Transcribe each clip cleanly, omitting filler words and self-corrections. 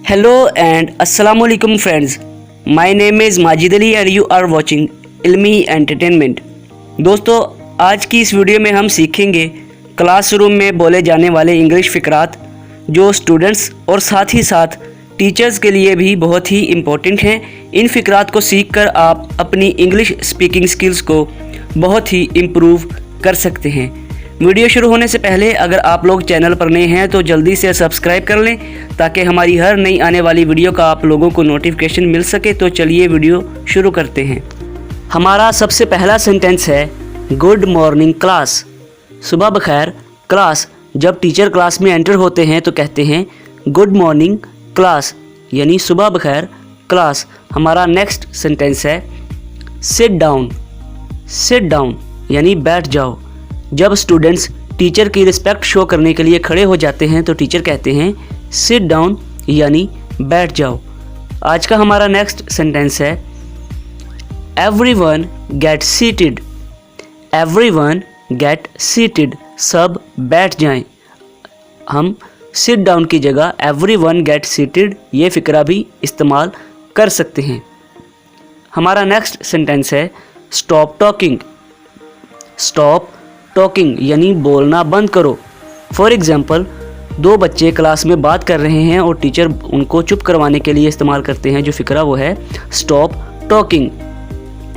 Hello and Assalamu alaikum friends. My name is Majid Ali and you are watching Ilmi entertainment. दोस्तों, आज की इस video में हम सीखेंगे क्लासरूम में बोले जाने वाले इंग्लिश फ़िक्रात जो स्टूडेंट्स और साथ ही साथ टीचर्स के लिए भी बहुत ही इम्पोर्टेंट हैं। इन फ़िक्रात को सीखकर आप अपनी इंग्लिश स्पीकिंग स्किल्स को बहुत ही इम्प्रूव कर सकते हैं। वीडियो शुरू होने से पहले अगर आप लोग चैनल पर नए हैं तो जल्दी से सब्सक्राइब कर लें ताकि हमारी हर नई आने वाली वीडियो का आप लोगों को नोटिफिकेशन मिल सके। तो चलिए वीडियो शुरू करते हैं। हमारा सबसे पहला सेंटेंस है गुड मॉर्निंग क्लास। सुबह बखैर क्लास। जब टीचर क्लास में एंटर होते हैं तो कहते हैं गुड मॉर्निंग क्लास, यानी सुबह बखैर क्लास। हमारा नेक्स्ट सेंटेंस है सिट डाउन। सिट डाउन यानी बैठ जाओ। जब स्टूडेंट्स टीचर की रिस्पेक्ट शो करने के लिए खड़े हो जाते हैं तो टीचर कहते हैं सिट डाउन यानी बैठ जाओ। आज का हमारा नेक्स्ट सेंटेंस है everyone get seated. Everyone get seated, सब बैठ जाएं। हम सिट डाउन की जगह एवरीवन गेट सीटेड ये फ़िक्रा भी इस्तेमाल कर सकते हैं। हमारा नेक्स्ट सेंटेंस है स्टॉप टॉकिंग। स्टॉप टॉकिंग यानी बोलना बंद करो। फॉर एग्ज़ाम्पल, दो बच्चे क्लास में बात कर रहे हैं और टीचर उनको चुप करवाने के लिए इस्तेमाल करते हैं जो फ़िक्रा वो है स्टॉप टॉकिंग।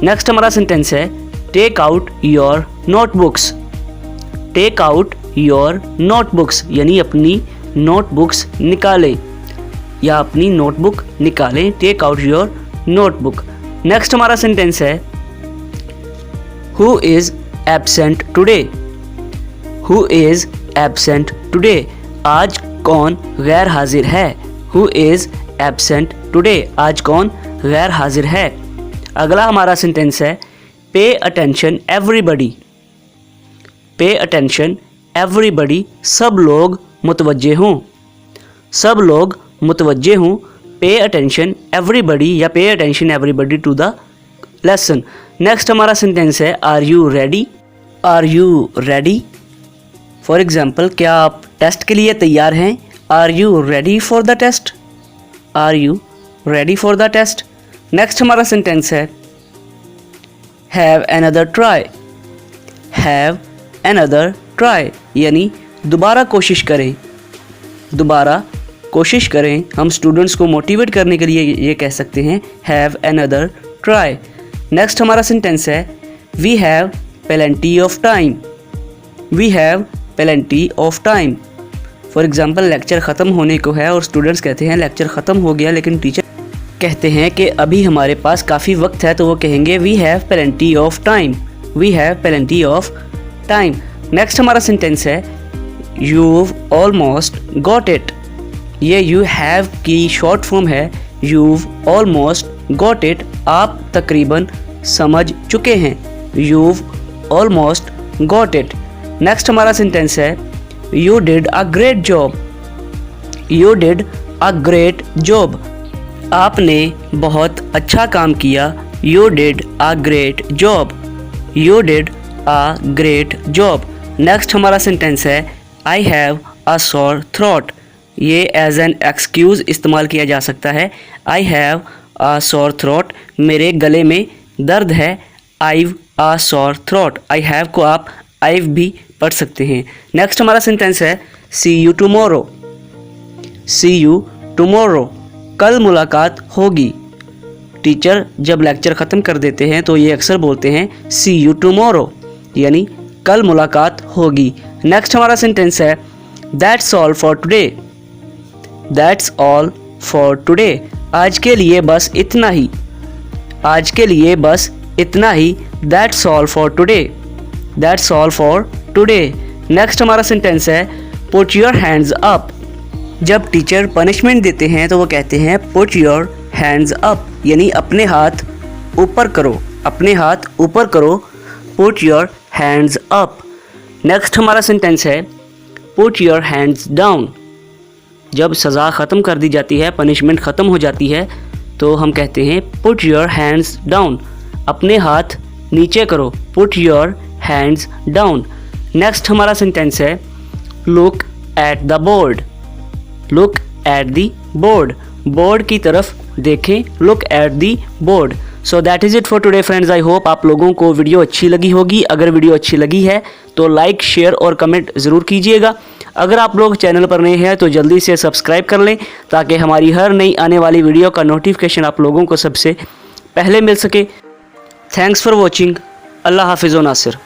नेक्स्ट हमारा सेंटेंस है take out your notebooks. Take out your notebooks यानी अपनी नोटबुक्स निकालें या अपनी नोटबुक निकालें। Take out your notebook. Next हमारा सेंटेंस है who is absent today. Who is absent today, आज कौन गैर हाजिर है। हु इज़ एब्सेंट टुडे, आज कौन गैर हाजिर है। अगला हमारा सेंटेंस है पे अटेंशन एवरीबडी। पे अटेंशन एवरीबडी, सब लोग मुतवज्जे हों। सब लोग मुतवज्जे हों। पे अटेंशन एवरीबडी या pay attention everybody to the lesson. Next हमारा सेंटेंस है are you ready. Are you ready. For example, क्या आप टेस्ट के लिए तैयार हैं। Are you ready for the test. Are you ready for the test. Next हमारा सेंटेंस है have another try. Have another try यानी दोबारा कोशिश करें। दोबारा कोशिश करें। हम स्टूडेंट्स को मोटिवेट करने के लिए ये कह सकते हैं हैव एनदर ट्राई। नेक्स्ट हमारा सेंटेंस है we have plenty of time. We have plenty of time. For example, lecture ख़त्म होने को है और स्टूडेंट्स कहते हैं लेक्चर ख़त्म हो गया, लेकिन टीचर कहते हैं कि अभी हमारे पास काफ़ी वक्त है, तो वो कहेंगे we have plenty of time. We have plenty of time. Next हमारा सेंटेंस है you've almost got it। ये you have की शॉर्ट फॉर्म है you've almost got it, आप तकरीबन समझ चुके हैं। you've almost got it। Next हमारा सेंटेंस है you did a great job। you did a great job, आपने बहुत अच्छा काम किया। you did a great job। you did a great job। Next हमारा सेंटेंस है I have a sore throat. ये एज एन एक्सक्यूज़ इस्तेमाल किया जा सकता है। I have a sore throat, मेरे गले में दर्द है। I've a sore throat, I have को आप आईव भी पढ़ सकते हैं। नेक्स्ट हमारा सेंटेंस है see you tomorrow. See you tomorrow, कल मुलाकात होगी। टीचर जब लेक्चर ख़त्म कर देते हैं तो ये अक्सर बोलते हैं सी यू टुमारो यानी कल मुलाकात होगी। नेक्स्ट हमारा सेंटेंस है that's all for today. That's all for today, आज के लिए बस इतना ही। आज के लिए बस इतना ही। That's all for today. That's all for today. Next हमारा सेंटेंस है पुट योर हैंड्स अप। जब टीचर पनिशमेंट देते हैं तो वो कहते हैं पुट योर हैंड्स अप यानी अपने हाथ ऊपर करो। अपने हाथ ऊपर करो। Put your hands up. Next हमारा सेंटेंस है पुट योर हैंड्स डाउन। जब सज़ा ख़त्म कर दी जाती है, पनिशमेंट ख़त्म हो जाती है, तो हम कहते हैं पुट योर हैंड्स डाउन, अपने हाथ नीचे करो। Put your hands down. Next हमारा सेंटेंस है look at the board. Look at the board, board की तरफ देखें, look at the board. So that is it for today friends. I hope आप लोगों को वीडियो अच्छी लगी होगी। अगर वीडियो अच्छी लगी है तो लाइक, शेयर और कमेंट ज़रूर कीजिएगा। अगर आप लोग चैनल पर नए हैं तो जल्दी से सब्सक्राइब कर लें ताकि हमारी हर नई आने वाली वीडियो का नोटिफिकेशन आप लोगों को सबसे पहले मिल सके। Thanks for watching. अल्लाह हाफिज़ व नासिर।